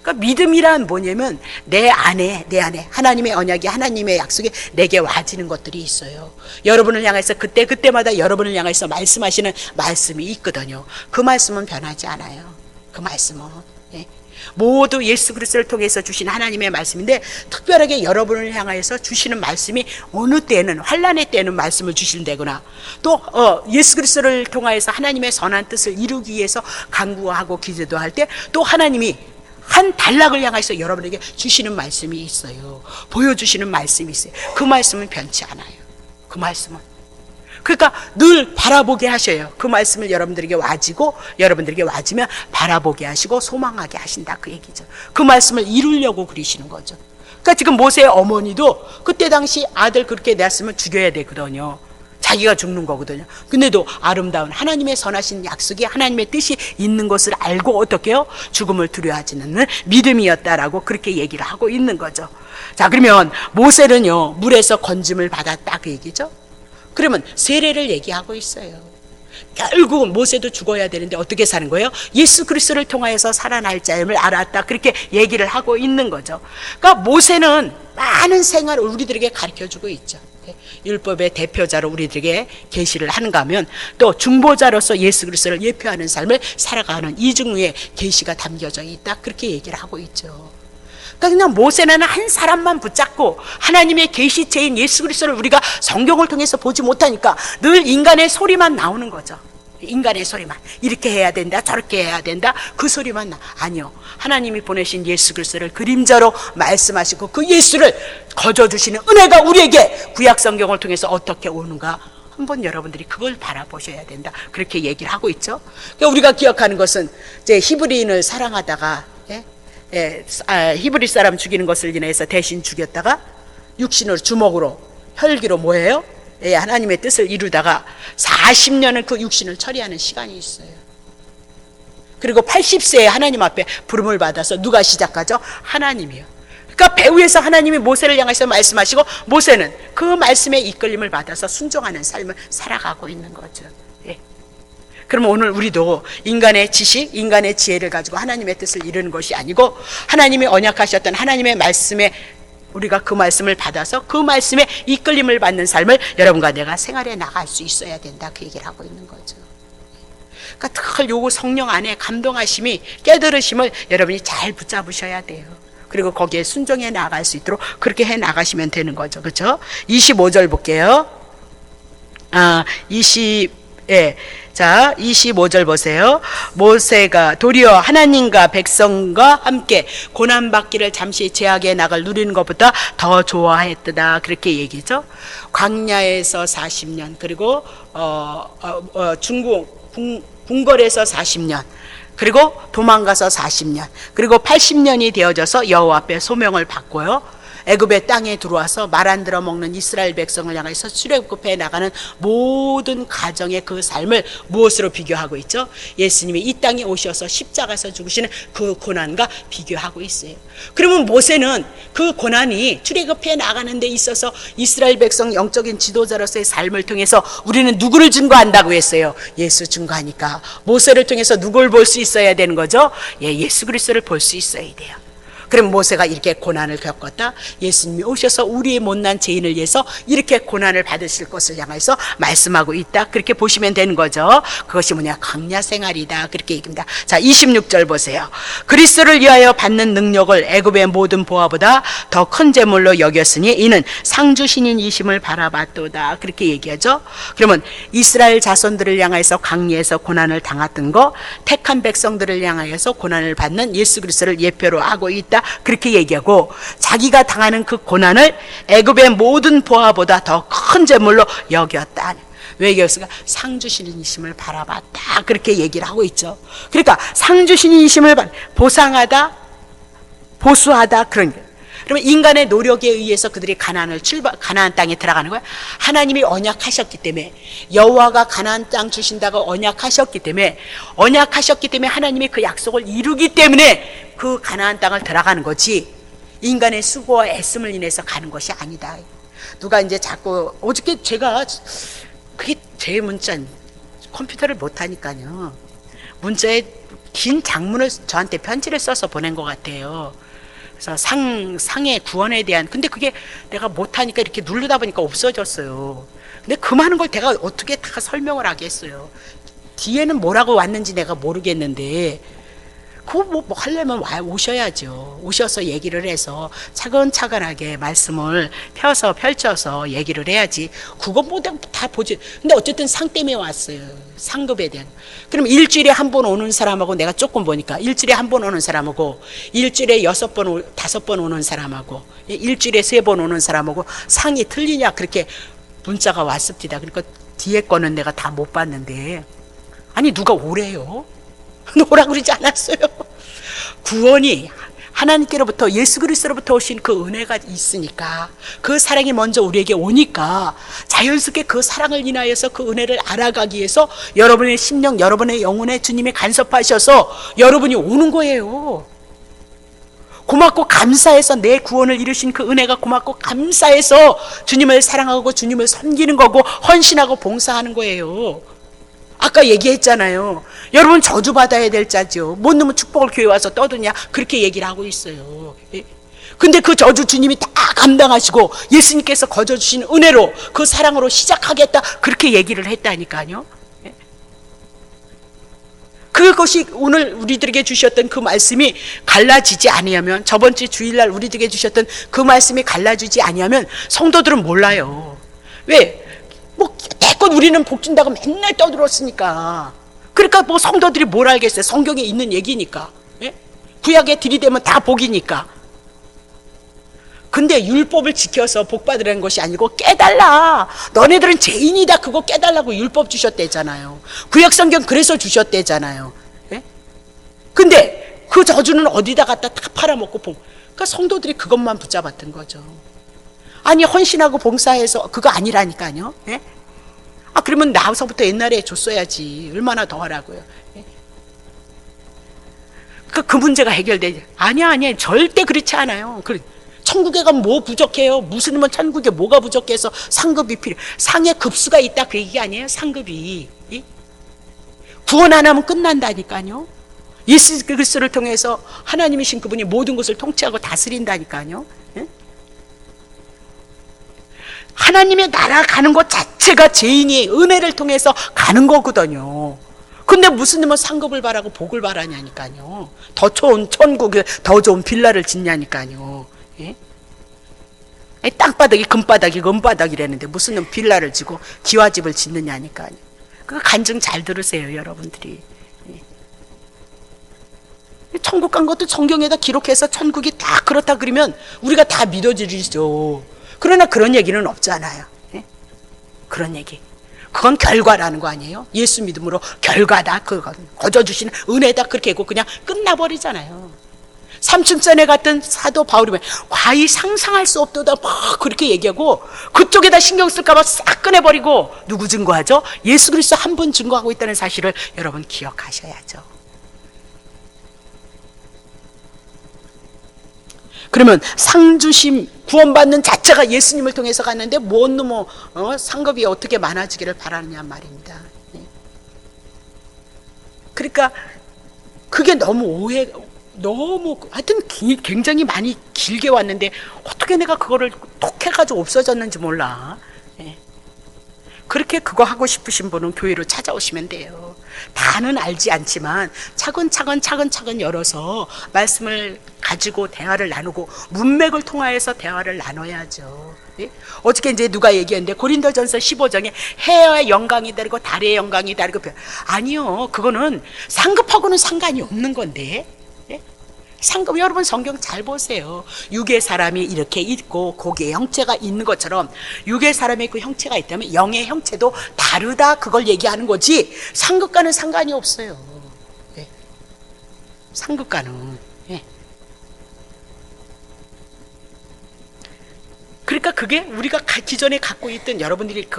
그러니까 믿음이란 뭐냐면 내 안에 하나님의 언약이, 하나님의 약속이 내게 와지는 것들이 있어요. 여러분을 향해서 그때마다 여러분을 향해서 말씀하시는 말씀이 있거든요. 그 말씀은 변하지 않아요. 그 말씀은 모두 예수 그리스도를 통해서 주신 하나님의 말씀인데, 특별하게 여러분을 향해서 주시는 말씀이 어느 때는, 환난의 때는 말씀을 주신다거나, 또 예수 그리스도를 통하여서 하나님의 선한 뜻을 이루기 위해서 간구하고 기도도 할 때 또 하나님이 한 단락을 향해서 여러분에게 주시는 말씀이 있어요. 보여주시는 말씀이 있어요. 그 말씀은 변치 않아요. 그 말씀은. 그러니까 늘 바라보게 하셔요. 그 말씀을 여러분들에게 와지고, 여러분들에게 와지면 바라보게 하시고 소망하게 하신다, 그 얘기죠. 그 말씀을 이루려고 그러시는 거죠. 그러니까 지금 모세의 어머니도 그때 당시 아들 그렇게 낳았으면 죽여야 되거든요. 자기가 죽는 거거든요. 근데도 아름다운 하나님의 선하신 약속이, 하나님의 뜻이 있는 것을 알고 어떻게 해요? 죽음을 두려워하지 않는 믿음이었다라고 그렇게 얘기를 하고 있는 거죠. 자, 그러면 모세는요, 물에서 건짐을 받았다, 그 얘기죠. 그러면 세례를 얘기하고 있어요. 결국은 모세도 죽어야 되는데 어떻게 사는 거예요? 예수 그리스도를 통하여서 살아날 자임을 알았다, 그렇게 얘기를 하고 있는 거죠. 그러니까 모세는 많은 생활을 우리들에게 가르쳐주고 있죠. 율법의 대표자로 우리들에게 계시를 하는가 하면, 또 중보자로서 예수 그리스도를 예표하는 삶을 살아가는 이중의 계시가 담겨져 있다, 그렇게 얘기를 하고 있죠. 그냥 모세는 한 사람만 붙잡고 하나님의 계시체인 예수 그리스도를 우리가 성경을 통해서 보지 못하니까 늘 인간의 소리만 나오는 거죠. 인간의 소리만, 이렇게 해야 된다, 저렇게 해야 된다, 그 소리만 아니요, 하나님이 보내신 예수 그리스도를 그림자로 말씀하시고 그 예수를 거저주시는 은혜가 우리에게 구약 성경을 통해서 어떻게 오는가, 한번 여러분들이 그걸 바라보셔야 된다, 그렇게 얘기를 하고 있죠. 그러니까 우리가 기억하는 것은 이제 히브리인을 사랑하다가 히브리 사람 죽이는 것을 인해서 대신 죽였다가 육신으로, 주먹으로, 혈기로 뭐예요? 하나님의 뜻을 이루다가 40년을 그 육신을 처리하는 시간이 있어요. 그리고 80세에 하나님 앞에 부름을 받아서 누가 시작하죠? 하나님이요. 그러니까 배후에서 하나님이 모세를 향해서 말씀하시고, 모세는 그 말씀의 이끌림을 받아서 순종하는 삶을 살아가고 있는 거죠. 그러면 오늘 우리도 인간의 지식, 인간의 지혜를 가지고 하나님의 뜻을 이루는 것이 아니고, 하나님이 언약하셨던 하나님의 말씀에 우리가 그 말씀을 받아서 그 말씀에 이끌림을 받는 삶을 여러분과 내가 생활해 나갈 수 있어야 된다, 그 얘기를 하고 있는 거죠. 그러니까 특히 요거 성령 안에 감동하심이, 깨달으심을 여러분이 잘 붙잡으셔야 돼요. 그리고 거기에 순종해 나갈 수 있도록 그렇게 해 나가시면 되는 거죠. 그렇죠? 25절 볼게요. 자, 25절 보세요. 모세가 도리어 하나님과 백성과 함께 고난받기를 잠시 제약의 낙을 누리는 것보다 더 좋아했다. 그렇게 얘기죠. 광야에서 40년, 그리고 중국 궁궐에서 40년, 그리고 도망가서 40년, 그리고 80년이 되어져서 여호와 앞에 소명을 받고요. 애굽의 땅에 들어와서 말 안 들어 먹는 이스라엘 백성을 향해서 출애굽해 나가는 모든 가정의 그 삶을 무엇으로 비교하고 있죠? 예수님이 이 땅에 오셔서 십자가에서 죽으시는 그 고난과 비교하고 있어요. 그러면 모세는 그 고난이 출애굽해 나가는 데 있어서 이스라엘 백성 영적인 지도자로서의 삶을 통해서 우리는 누구를 증거한다고 했어요? 예수 증거하니까 모세를 통해서 누굴 볼 수 있어야 되는 거죠? 예수 그리스도를 볼 수 있어야 돼요. 그럼 모세가 이렇게 고난을 겪었다. 예수님이 오셔서 우리의 못난 죄인을 위해서 이렇게 고난을 받으실 것을 향해서 말씀하고 있다. 그렇게 보시면 되는 거죠. 그것이 뭐냐? 광야 생활이다. 그렇게 얘기합니다. 자, 26절 보세요. 그리스도를 위하여 받는 능력을 애굽의 모든 보화보다 더 큰 재물로 여겼으니 이는 상주신인이심을 바라봤도다. 그렇게 얘기하죠. 그러면 이스라엘 자손들을 향해서 광야에서 고난을 당했던 거, 택한 백성들을 향하여서 고난을 받는 예수 그리스도를 예표로 하고 있다. 그렇게 얘기하고 자기가 당하는 그 고난을 애굽의 모든 보화보다 더 큰 재물로 여겼다. 왜 여겼을까? 상주신이심을 바라봤다. 그렇게 얘기를 하고 있죠. 그러니까 상주신이심을 보상하다, 보수하다, 그런 게. 그러면 인간의 노력에 의해서 그들이 가나안 땅에 들어가는 거야. 하나님이 언약하셨기 때문에, 여호와가 가나안 땅 주신다고 언약하셨기 때문에 하나님이 그 약속을 이루기 때문에 그 가나안 땅을 들어가는 거지, 인간의 수고와 애씀을 인해서 가는 것이 아니다. 누가 이제 자꾸 어저께 제가 그게 제 문자, 컴퓨터를 못 하니까요, 문자에 긴 장문을 저한테 편지를 써서 보낸 것 같아요. 그래서 상의 구원에 대한, 근데 그게 내가 못하니까 이렇게 누르다 보니까 없어졌어요. 근데 그 많은 걸 내가 어떻게 다 설명을 하겠어요. 뒤에는 뭐라고 왔는지 내가 모르겠는데, 그거 뭐 하려면 오셔야죠. 오셔서 얘기를 해서 차근차근하게 말씀을 펼쳐서 얘기를 해야지. 그거 뭐 다 보지. 근데 어쨌든 상 때문에 왔어요. 상급에 대한. 그럼 일주일에 한 번 오는 사람하고 내가 조금 보니까, 일주일에 한 번 오는 사람하고 일주일에 6번, 5번 오는 사람하고 일주일에 3번 오는 사람하고 상이 틀리냐, 그렇게 문자가 왔습니다. 그러니까 뒤에 거는 내가 다 못 봤는데, 아니 누가 오래요? 오라고 그러지 않았어요. 구원이 하나님께로부터, 예수 그리스도로부터 오신 그 은혜가 있으니까, 그 사랑이 먼저 우리에게 오니까 자연스럽게 그 사랑을 인하여서 그 은혜를 알아가기 위해서 여러분의 심령, 여러분의 영혼에 주님이 간섭하셔서 여러분이 오는 거예요. 고맙고 감사해서 내 구원을 이루신 그 은혜가 고맙고 감사해서 주님을 사랑하고 주님을 섬기는 거고 헌신하고 봉사하는 거예요. 아까 얘기했잖아요. 여러분 저주받아야 될 자죠. 못 넣으면 축복을 교회 와서 떠드냐, 그렇게 얘기를 하고 있어요. 근데 그 저주 주님이 다 감당하시고 예수님께서 거저주신 은혜로, 그 사랑으로 시작하겠다, 그렇게 얘기를 했다니까요. 그것이 오늘 우리들에게 주셨던 그 말씀이 갈라지지 아니하면, 저번 주 주일날 우리들에게 주셨던 그 말씀이 갈라지지 아니하면 성도들은 몰라요. 왜? 뭐 대껏 우리는 복 준다고 맨날 떠들었으니까. 그러니까 뭐 성도들이 뭘 알겠어요. 성경에 있는 얘기니까. 예? 구약에 들이대면 다 복이니까. 근데 율법을 지켜서 복 받으라는 것이 아니고 깨달라. 너네들은 죄인이다. 그거 깨달라고 율법 주셨대잖아요. 구약 성경 그래서 주셨대잖아요. 예? 근데 그 저주는 어디다 갖다 다 팔아먹고 그러니까 성도들이 그것만 붙잡았던 거죠. 아니 헌신하고 봉사해서 그거 아니라니까요. 예? 그러면 나서부터 옛날에 줬어야지. 얼마나 더 하라고요. 예? 그 문제가 해결되지. 아니야 절대 그렇지 않아요. 천국에 가면 뭐 부족해요? 무슨 뭐 천국에 뭐가 부족해서 상급이 필요해? 상의 급수가 있다, 그 얘기 아니에요? 상급이. 예? 구원 안 하면 끝난다니까요. 예수 그리스도를 통해서 하나님이신 그분이 모든 것을 통치하고 다스린다니까요. 예? 하나님의 나라 가는 것 자체가 죄인이 은혜를 통해서 가는 거거든요. 근데 무슨 놈은 상급을 바라고 복을 바라냐니까요. 더 좋은 천국에 더 좋은 빌라를 짓냐니까요. 예? 땅바닥이 금바닥이 은바닥이라는데 무슨 놈 빌라를 지고 기와집을 짓느냐니까요. 그 간증 잘 들으세요, 여러분들이. 천국 간 것도 성경에다 기록해서 천국이 다 그렇다 그러면 우리가 다 믿어지죠. 그러나 그런 얘기는 없잖아요. 그런 얘기. 그건 결과라는 거 아니에요? 예수 믿음으로 결과다. 그건 거저주시는 은혜다. 그렇게 하고 그냥 끝나버리잖아요. 삼층전에 갔던 사도 바울이 과히 상상할 수 없도다 막 그렇게 얘기하고 그쪽에다 신경 쓸까봐 싹 꺼내버리고 누구 증거하죠? 예수 그리스도 한 분 증거하고 있다는 사실을 여러분 기억하셔야죠. 그러면 상주심 구원받는 자체가 예수님을 통해서 갔는데 뭔 놈의 상급이 어떻게 많아지기를 바라느냐 말입니다. 그러니까 그게 너무 하여튼 굉장히 많이 길게 왔는데 어떻게 내가 그거를 톡 해가지고 없어졌는지 몰라. 그렇게 그거 하고 싶으신 분은 교회로 찾아오시면 돼요. 다는 알지 않지만 차근차근 열어서 말씀을 가지고 대화를 나누고 문맥을 통하여서 대화를 나눠야죠. 어저께 이제 누가 얘기했는데 고린도전서 15장에 해의 영광이 다르고 달의 영광이 다르고 아니요, 그거는 상급하고는 상관이 없는 건데. 상급, 여러분 성경 잘 보세요. 육의 사람이 이렇게 있고 거기에 형체가 있는 것처럼 육의 사람의 그 형체가 있다면 영의 형체도 다르다, 그걸 얘기하는 거지 상급과는 상관이 없어요. 상급과는. 그러니까 그게 우리가 기존에 갖고 있던, 여러분들이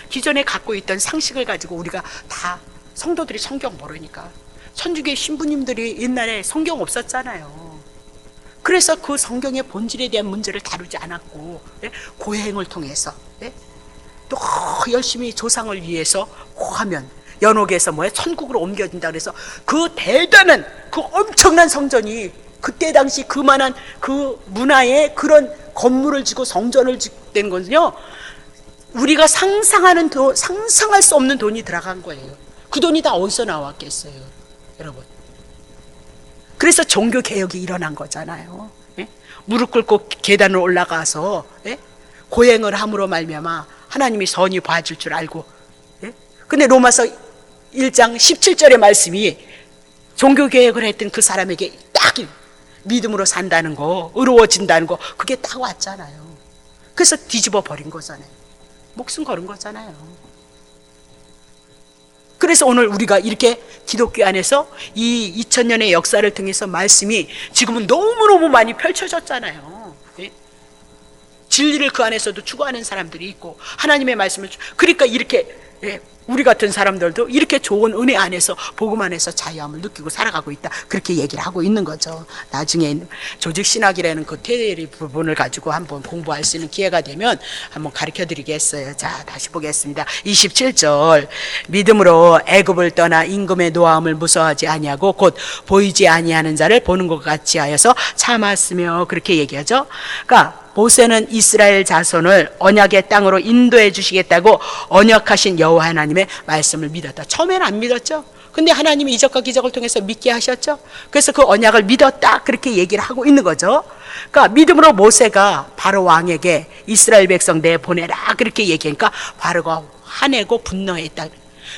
기존에 갖고 있던 상식을 가지고 우리가 다 성도들이 성경 모르니까, 천주교 신부님들이 옛날에 성경 없었잖아요. 그래서 그 성경의 본질에 대한 문제를 다루지 않았고, 고행을 통해서 또 열심히 조상을 위해서 하면 연옥에서 천국으로 옮겨진다 그래서 그 대단한 그 엄청난 성전이 그때 당시 그만한 그 문화에 그런 건물을 짓고 성전을 짓는 건요, 우리가 상상할 수 없는 돈이 들어간 거예요. 그 돈이 다 어디서 나왔겠어요, 여러분. 그래서 종교 개혁이 일어난 거잖아요. 무릎 꿇고 계단을 올라가서 고행을 함으로 말미암아 하나님이 선히 봐줄 줄 알고. 근데 로마서 1장 17절의 말씀이 종교 개혁을 했던 그 사람에게 딱 믿음으로 산다는 거, 의로워진다는 거, 그게 딱 왔잖아요. 그래서 뒤집어 버린 거잖아요. 목숨 걸은 거잖아요. 그래서 오늘 우리가 이렇게 기독교 안에서 이 2000년의 역사를 통해서 말씀이 지금은 너무너무 많이 펼쳐졌잖아요. 진리를 그 안에서도 추구하는 사람들이 있고 하나님의 말씀을, 그러니까 이렇게 우리 같은 사람들도 이렇게 좋은 은혜 안에서, 복음 안에서 자유함을 느끼고 살아가고 있다, 그렇게 얘기를 하고 있는 거죠. 나중에 조직신학이라는 그 테리 부분을 가지고 한번 공부할 수 있는 기회가 되면 한번 가르쳐 드리겠어요. 자, 다시 보겠습니다. 27절, 믿음으로 애굽을 떠나 임금의 노함을 무서워하지 아니하고 곧 보이지 아니하는 자를 보는 것 같이 하여서 참았으며, 그렇게 얘기하죠. 그러니까 모세는 이스라엘 자손을 언약의 땅으로 인도해 주시겠다고 언약하신 여호와 하나님의 말씀을 믿었다. 처음에는 안 믿었죠. 근데 하나님이 이적과 기적을 통해서 믿게 하셨죠. 그래서 그 언약을 믿었다, 그렇게 얘기를 하고 있는 거죠. 그러니까 믿음으로 모세가 바로 왕에게 이스라엘 백성 내보내라, 그렇게 얘기하니까 바로가 화내고 분노했다.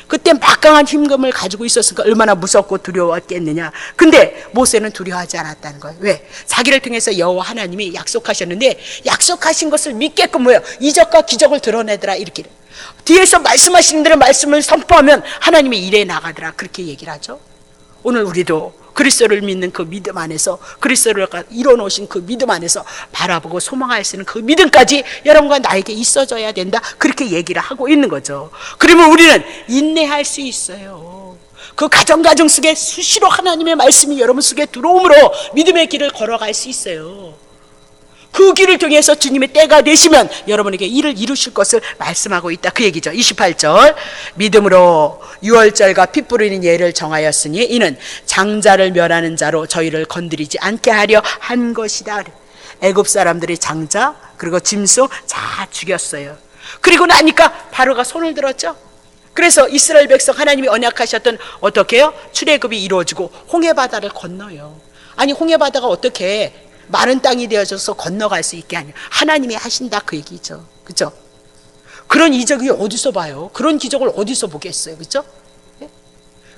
그때 막강한 힘금을 가지고 있었으니까 얼마나 무섭고 두려웠겠느냐. 근데 모세는 두려워하지 않았다는 거예요. 왜? 자기를 통해서 여호와 하나님이 약속하셨는데 약속하신 것을 믿게끔 이적과 기적을 드러내더라, 이렇게. 뒤에서 말씀하시는 대로 말씀을 선포하면 하나님이 일해 나가더라, 그렇게 얘기를 하죠. 오늘 우리도 그리스도를 믿는 그 믿음 안에서, 그리스도를 이뤄놓으신 그 믿음 안에서 바라보고 소망할 수 있는 그 믿음까지 여러분과 나에게 있어져야 된다, 그렇게 얘기를 하고 있는 거죠. 그러면 우리는 인내할 수 있어요. 그 가정 속에 수시로 하나님의 말씀이 여러분 속에 들어옴으로 믿음의 길을 걸어갈 수 있어요. 그 길을 통해서 주님의 때가 되시면 여러분에게 일을 이루실 것을 말씀하고 있다, 그 얘기죠. 28절, 믿음으로 유월절과 피 뿌리는 예를 정하였으니 이는 장자를 멸하는 자로 저희를 건드리지 않게 하려 한 것이다. 애굽 사람들이 장자 그리고 짐승 다 죽였어요. 그리고 나니까 바로가 손을 들었죠. 그래서 이스라엘 백성 하나님이 언약하셨던, 어떻게 해요? 출애굽이 이루어지고 홍해바다를 건너요. 아니 홍해바다가 어떻게 마른 땅이 되어져서 건너갈 수 있게 하냐, 하나님이 하신다, 그 얘기죠. 그죠? 그런 이적이 어디서 봐요? 그런 기적을 어디서 보겠어요? 그죠?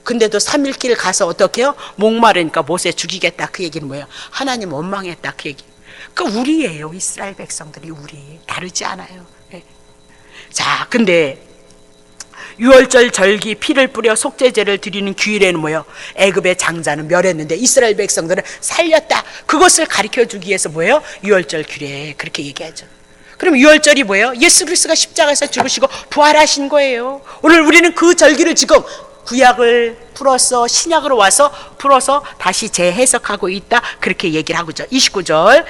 근데도 3일길 가서 어떻게 해요? 목마르니까 모세 죽이겠다. 그 얘기는 뭐예요? 하나님 원망했다. 그 얘기. 그 우리예요. 이스라엘 백성들이 우리. 다르지 않아요. 자, 근데 유월절 절기 피를 뿌려 속죄제를 드리는 규일에는 뭐예요? 애굽의 장자는 멸했는데 이스라엘 백성들은 살렸다. 그것을 가르쳐주기 위해서 뭐예요? 유월절 규례 그렇게 얘기하죠. 그럼 유월절이 뭐예요? 예수 그리스도가 십자가에서 죽으시고 부활하신 거예요. 오늘 우리는 그 절기를 지금 구약을 풀어서 신약으로 와서 풀어서 다시 재해석하고 있다. 그렇게 얘기를 하고 있죠. 29절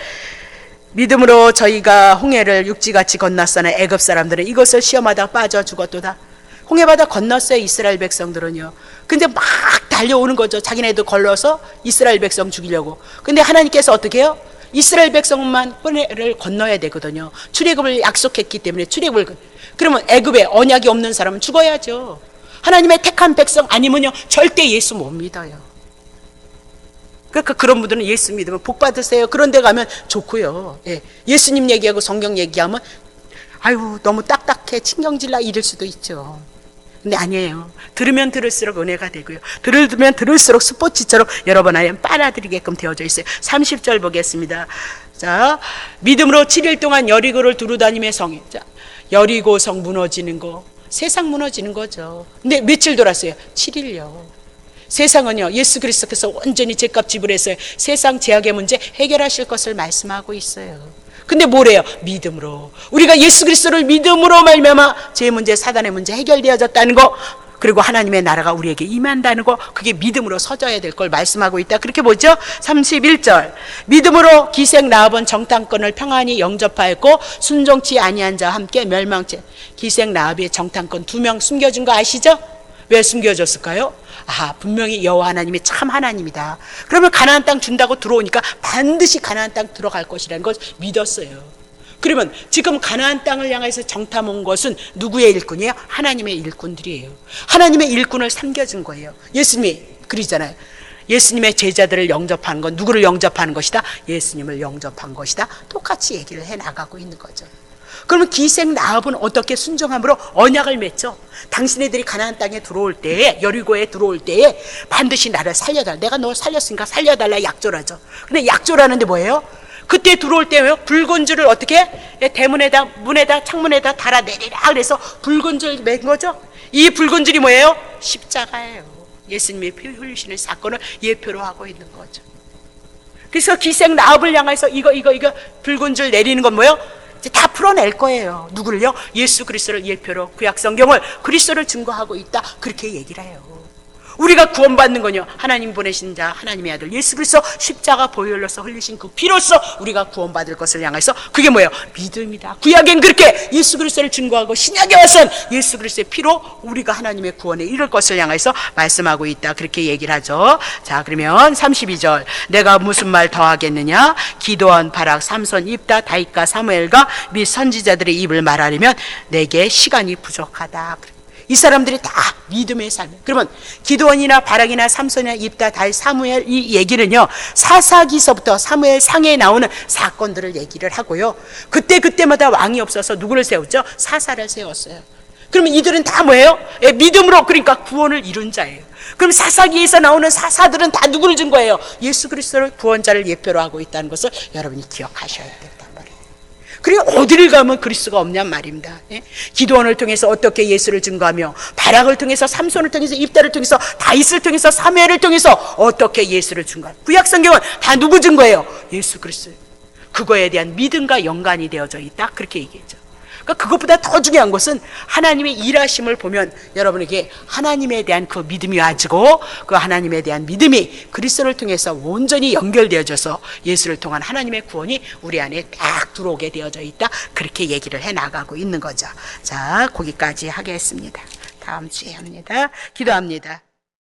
믿음으로 저희가 홍해를 육지같이 건넜으나 애굽 사람들은 이것을 시험하다 빠져 죽었도다. 홍해바다 건넜어요. 이스라엘 백성들은요. 근데 막 달려오는 거죠. 자기네도 걸러서 이스라엘 백성 죽이려고. 근데 하나님께서 어떻게 해요? 이스라엘 백성만 홍해를 건너야 되거든요. 출애굽을 약속했기 때문에 출애굽을. 그러면 애굽에 언약이 없는 사람은 죽어야죠. 하나님의 택한 백성 아니면요 절대 예수 못 믿어요. 그러니까 그런 분들은 예수 믿으면 복 받으세요. 그런 데 가면 좋고요. 예수님 얘기하고 성경 얘기하면 아유 너무 딱딱해 신경질나 이럴 수도 있죠. 근데 아니에요. 들으면 들을수록 은혜가 되고요. 들으면 들을수록 스포츠처럼 여러분 안에 빨아들이게끔 되어져 있어요. 30절 보겠습니다. 자, 믿음으로 7일 동안 여리고를 두루다니며 성에. 자, 여리고 성 무너지는 거. 세상 무너지는 거죠. 근데 며칠 돌았어요? 7일요. 세상은요 예수 그리스도께서 온전히 죄값 지불해서 세상 죄악의 문제 해결하실 것을 말씀하고 있어요. 근데 뭐래요? 믿음으로. 우리가 예수 그리스도를 믿음으로 말미암아 죄 문제 사단의 문제 해결되어졌다는 거, 그리고 하나님의 나라가 우리에게 임한다는 거, 그게 믿음으로 서져야 될 걸 말씀하고 있다. 그렇게 보죠. 31절 믿음으로 기생 라합은 정탐꾼을 평안히 영접하였고 순종치 아니한 자와 함께 멸망치. 기생 라합의 정탐꾼 2명 숨겨준 거 아시죠? 왜 숨겨졌을까요? 분명히 여호와 하나님이 참 하나님이다. 그러면 가나안 땅 준다고 들어오니까 반드시 가나안 땅 들어갈 것이라는 걸 믿었어요. 그러면 지금 가나안 땅을 향해서 정탐 온 것은 누구의 일꾼이에요? 하나님의 일꾼들이에요. 하나님의 일꾼을 삼겨준 거예요. 예수님이 그러잖아요. 예수님의 제자들을 영접하는 건 누구를 영접하는 것이다? 예수님을 영접한 것이다. 똑같이 얘기를 해나가고 있는 거죠. 그러면 기생 라합은 어떻게 순종함으로 언약을 맺죠? 당신네들이 가나안 땅에 들어올 때에, 여리고에 들어올 때에 반드시 나를 살려달라. 내가 너 살렸으니까 살려달라 약조라죠. 근데 약조라는데 뭐예요? 그때 들어올 때요 붉은 줄을 어떻게 대문에다 문에다 창문에다 달아내리라 그래서 붉은 줄 맨 거죠. 이 붉은 줄이 뭐예요? 십자가예요. 예수님의 피 흘리시는 사건을 예표로 하고 있는 거죠. 그래서 기생 라합을 향해서 이거 붉은 줄 내리는 건 뭐예요? 다 풀어낼 거예요. 누구를요? 예수 그리스도를 예표로 구약 성경을 그리스도를 증거하고 있다. 그렇게 얘기를 해요. 우리가 구원받는 건요 하나님 보내신 자 하나님의 아들 예수 그리스도 십자가 보혈로서 흘리신 그 피로써 우리가 구원받을 것을 향해서 그게 뭐예요? 믿음이다. 구약엔 그렇게 예수 그리스도를 증거하고 신약에 와서는 예수 그리스도의 피로 우리가 하나님의 구원에 이를 것을 향해서 말씀하고 있다. 그렇게 얘기를 하죠. 자, 그러면 32절 내가 무슨 말 더하겠느냐? 기도원, 바락, 삼손, 입다, 다윗과 사무엘과 및 선지자들의 입을 말하려면 내게 시간이 부족하다. 이 사람들이 다 믿음의 삶. 그러면 기도원이나 바락이나 삼손이나 입다, 다윗, 사무엘 이 얘기는요 사사기서부터 사무엘 상에 나오는 사건들을 얘기를 하고요. 그때마다 왕이 없어서 누구를 세웠죠? 사사를 세웠어요. 그러면 이들은 다 뭐예요? 믿음으로 그러니까 구원을 이룬 자예요. 그럼 사사기에서 나오는 사사들은 다 누구를 준 거예요? 예수 그리스도를 구원자를 예표로 하고 있다는 것을 여러분이 기억하셔야 된단 말이에요. 그리고 어디를 가면 그리스도가 없냔 말입니다. 기도원을 통해서 어떻게 예수를 증거하며 바락을 통해서 삼손을 통해서 입다를 통해서 다윗을 통해서 사무엘을 통해서 어떻게 예수를 증거하며 구약 성경은 다 누구 증거예요? 예수 그리스도. 그거에 대한 믿음과 연관이 되어져 있다. 그렇게 얘기했죠. 그러니까 그것보다 더 중요한 것은 하나님의 일하심을 보면 여러분에게 하나님에 대한 그 믿음이 와지고 그 하나님에 대한 믿음이 그리스도를 통해서 온전히 연결되어져서 예수를 통한 하나님의 구원이 우리 안에 딱 들어오게 되어져 있다. 그렇게 얘기를 해나가고 있는 거죠. 자, 거기까지 하겠습니다. 다음 주에 합니다. 기도합니다.